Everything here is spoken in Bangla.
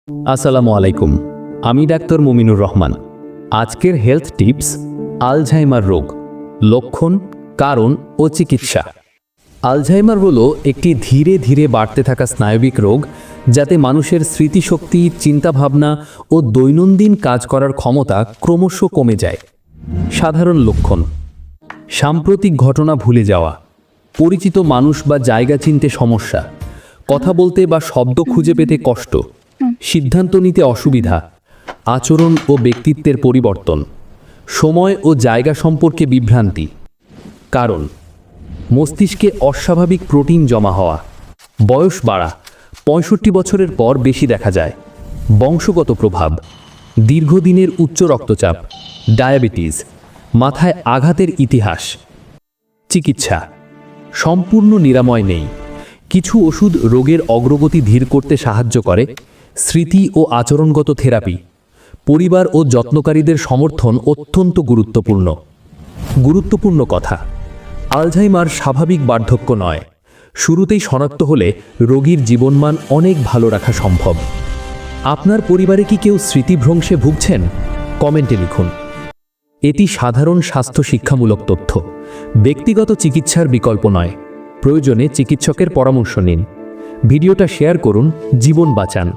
আসসালামু আলাইকুম। আমি ডাক্তার মুমিনুর রহমান। আজকের হেলথ টিপস: আলঝাইমার রোগ, লক্ষণ, কারণ ও চিকিৎসা। আলঝাইমার হলো একটি ধীরে ধীরে বাড়তে থাকা স্নায়বিক রোগ, যাতে মানুষের স্মৃতিশক্তি, চিন্তাভাবনা ও দৈনন্দিন কাজ করার ক্ষমতা ক্রমশ কমে যায়। সাধারণ লক্ষণ: সাম্প্রতিক ঘটনা ভুলে যাওয়া, পরিচিত মানুষ বা জায়গা চিনতে সমস্যা, কথা বলতে বা শব্দ খুঁজে পেতে কষ্ট, সিদ্ধান্ত নিতে অসুবিধা, আচরণ ও ব্যক্তিত্বের পরিবর্তন, সময় ও জায়গা সম্পর্কে বিভ্রান্তি। কারণ: মস্তিষ্কে অস্বাভাবিক প্রোটিন জমা হওয়া, বয়স বাড়া, 65 বছরের পর বেশি দেখা যায়, বংশগত প্রভাব, দীর্ঘদিনের উচ্চ রক্তচাপ, ডায়াবেটিস, মাথায় আঘাতের ইতিহাস। চিকিৎসা: সম্পূর্ণ নিরাময় নেই। কিছু ওষুধ রোগের অগ্রগতি ধীর করতে সাহায্য করে। স্মৃতি ও আচরণগত থেরাপি, পরিবার ও যত্নকারীদের সমর্থন অত্যন্ত গুরুত্বপূর্ণ কথা: আলঝাইমার স্বাভাবিক বার্ধক্য নয়। শুরুতেই শনাক্ত হলে রোগীর জীবনমান অনেক ভালো রাখা সম্ভব। আপনার পরিবারে কি কেউ স্মৃতিভ্রংশে ভুগছেন? কমেন্টে লিখুন। এটি সাধারণ স্বাস্থ্য শিক্ষামূলক তথ্য, ব্যক্তিগত চিকিৎসার বিকল্প নয়। প্রয়োজনে চিকিৎসকের পরামর্শ নিন। ভিডিওটা শেয়ার করুন, জীবন বাঁচান।